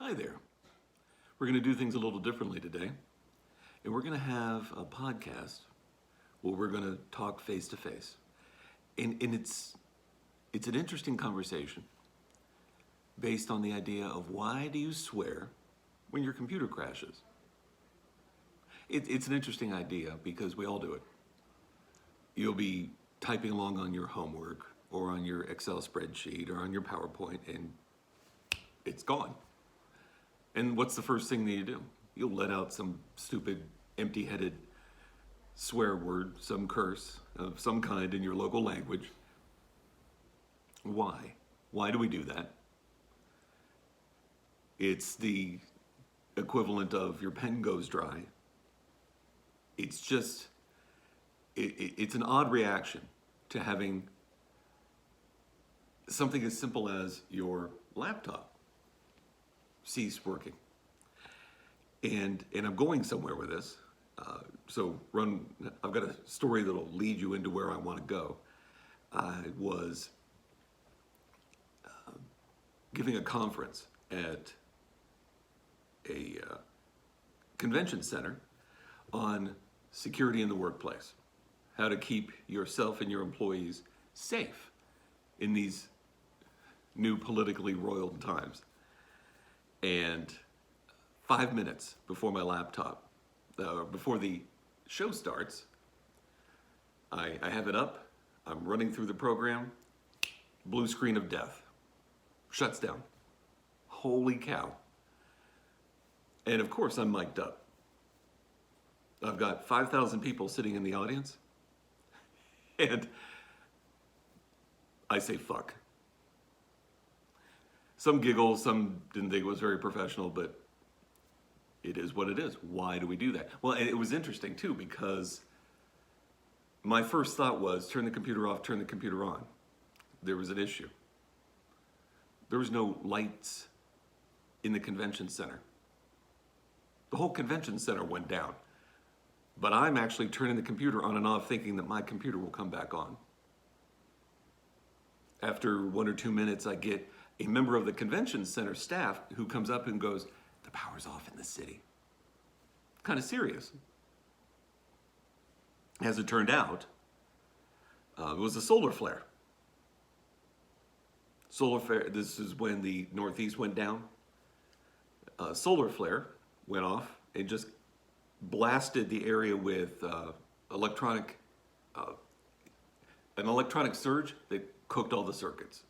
Hi there. We're going to do things a little differently today, and we're going to have a podcast where we're going to talk face to face. And it's an interesting conversation based on the idea of why do you swear when your computer crashes? It's an interesting idea because we all do it. You'll be typing along on your homework or on your Excel spreadsheet or on your PowerPoint, and it's gone. And what's the first thing that you do? You'll let out some stupid, empty-headed swear word, some curse of some kind in your local language. Why? Why do we do that? It's the equivalent of your pen goes dry. It's just, it's an odd reaction to having something as simple as your laptop cease working. And I'm going somewhere with this. I've got a story that'll lead you into where I want to go. I was giving a conference at a convention center on security in the workplace, how to keep yourself and your employees safe in these new politically roiled times. And 5 minutes before my laptop, before the show starts, I have it up, I'm running through the program, blue screen of death, shuts down. Holy cow. And of course I'm mic'd up. I've got 5,000 people sitting in the audience, and I say fuck. Some giggle, some didn't think it was very professional, but it is what it is. Why do we do that? Well, and it was interesting too, because my first thought was turn the computer off, turn the computer on. There was an issue. There was no lights in the convention center. The whole convention center went down. But I'm actually turning the computer on and off thinking that my computer will come back on. After 1 or 2 minutes, I get a member of the convention center staff who comes up and goes, "The power's off in the city." Kind of serious. As it turned out, it was a solar flare. Solar flare, this is when the Northeast went down. Solar flare went off and just blasted the area with an electronic surge that cooked all the circuits.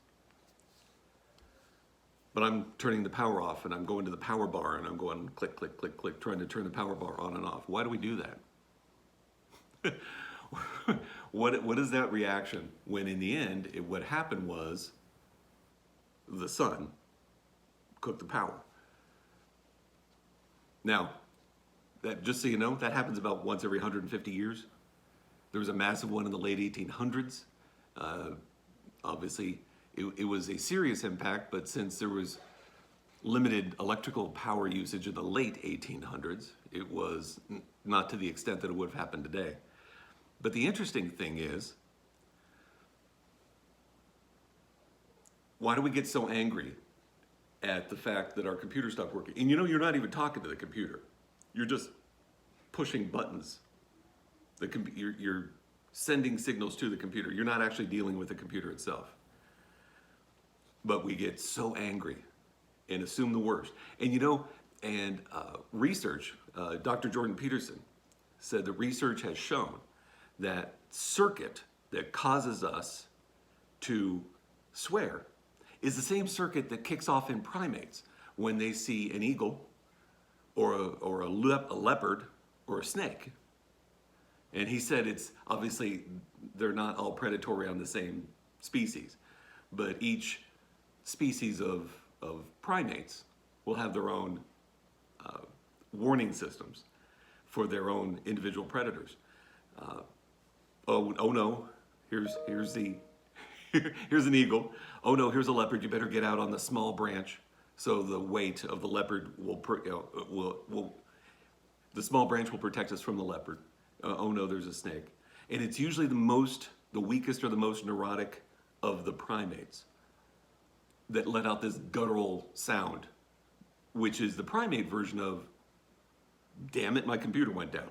But I'm turning the power off and I'm going to the power bar and I'm going click, click, click, click, trying to turn the power bar on and off. Why do we do that? What is that reaction when in the end, what happened was the sun cooked the power? Now, that, just so you know, that happens about once every 150 years. There was a massive one in the late 1800s. Obviously, it was a serious impact, but since there was limited electrical power usage in the late 1800s, it was not to the extent that it would have happened today. But the interesting thing is, why do we get so angry at the fact that our computer stopped working? And you know, you're not even talking to the computer. You're just pushing buttons. You're sending signals to the computer. You're not actually dealing with the computer itself. But we get so angry and assume the worst. And you know, research, Dr. Jordan Peterson said the research has shown that circuit that causes us to swear is the same circuit that kicks off in primates when they see an eagle or a leopard or a snake. And he said it's obviously they're not all predatory on the same species, but each species of primates will have their own warning systems for their own individual predators. Oh no, here's an eagle. Oh no, here's a leopard. You better get out on the small branch, so the weight of the leopard the small branch will protect us from the leopard. Oh no, there's a snake. And it's usually the weakest or the most neurotic of the primates that let out this guttural sound which is the primate version of, damn it, my computer went down.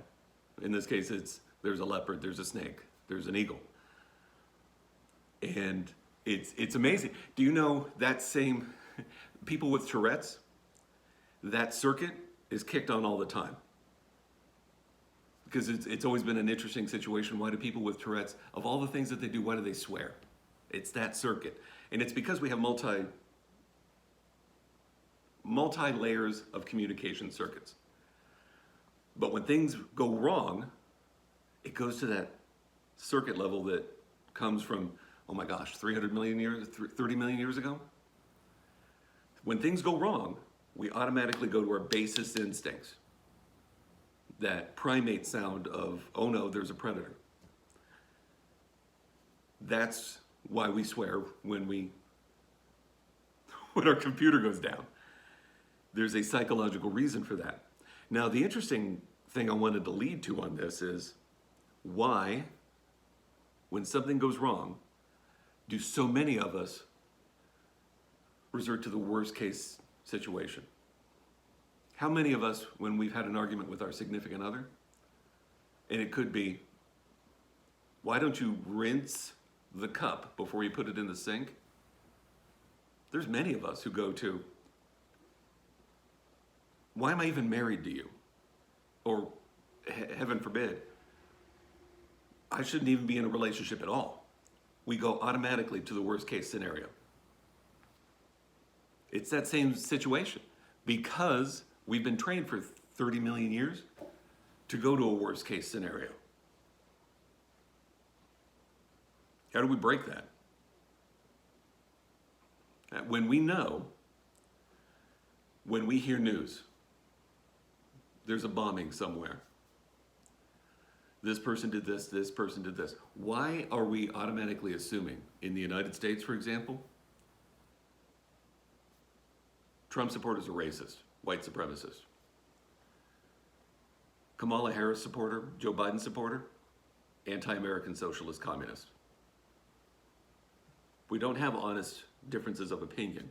In this case, there's a leopard, there's a snake, there's an eagle. And it's amazing. Do you know that same, people with Tourette's, that circuit is kicked on all the time? Because it's always been an interesting situation. Why do people with Tourette's, of all the things that they do, why do they swear? It's that circuit. And it's because we have multi layers of communication circuits. But when things go wrong, it goes to that circuit level that comes from, oh my gosh, 300 million years, 30 million years ago? When things go wrong, we automatically go to our basest instincts. That primate sound of, oh no, there's a predator. That's why we swear when our computer goes down. There's a psychological reason for that. Now, the interesting thing I wanted to lead to on this is why, when something goes wrong, do so many of us resort to the worst case situation? How many of us, when we've had an argument with our significant other, and it could be, why don't you rinse the cup before you put it in the sink? There's many of us who go to, why am I even married to you? Or, heaven forbid, I shouldn't even be in a relationship at all. We go automatically to the worst case scenario. It's that same situation because we've been trained for 30 million years to go to a worst case scenario. How do we break that? When we know, when we hear news, there's a bombing somewhere. This person did this person did this. Why are we automatically assuming, in the United States, for example, Trump supporters are racist, white supremacists? Kamala Harris supporter, Joe Biden supporter, anti-American socialist communist. We don't have honest differences of opinion.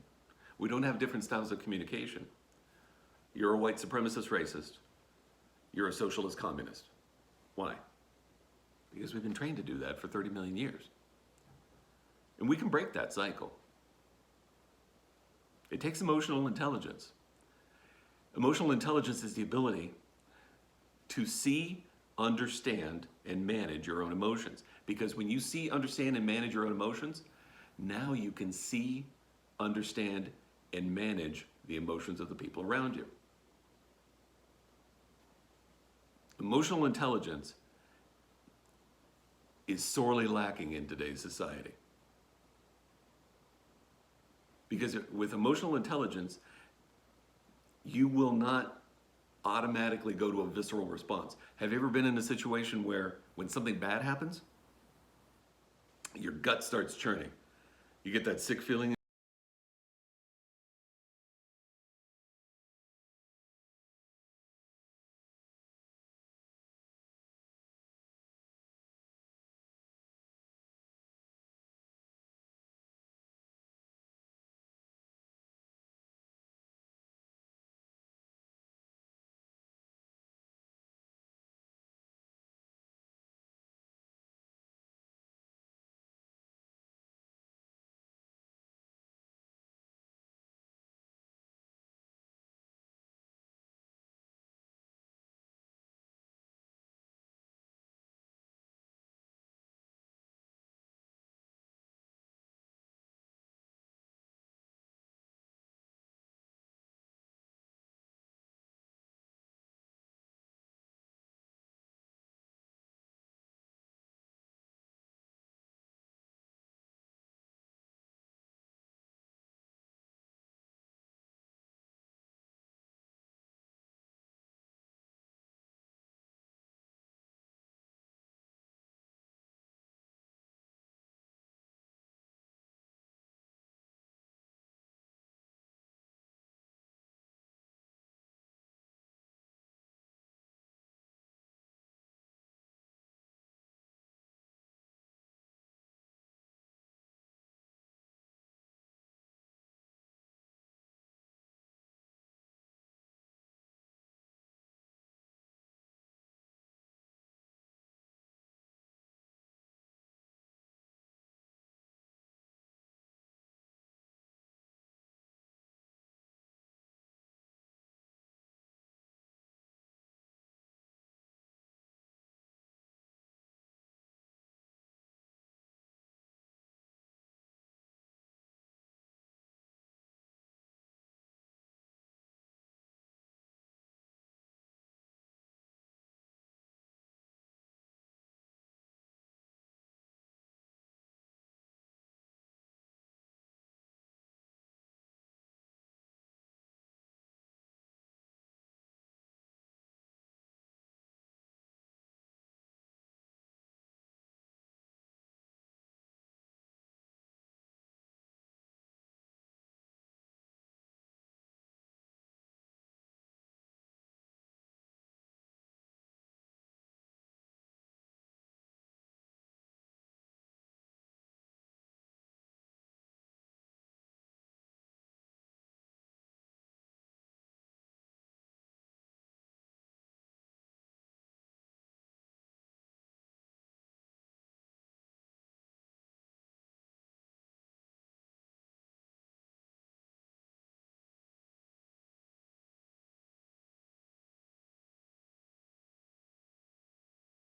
We don't have different styles of communication. You're a white supremacist racist. You're a socialist communist. Why? Because we've been trained to do that for 30 million years. And we can break that cycle. It takes emotional intelligence. Emotional intelligence is the ability to see, understand, and manage your own emotions. Because when you see, understand, and manage your own emotions, now you can see, understand, and manage the emotions of the people around you. Emotional intelligence is sorely lacking in today's society. Because with emotional intelligence, you will not automatically go to a visceral response. Have you ever been in a situation where when something bad happens, your gut starts churning? You get that sick feeling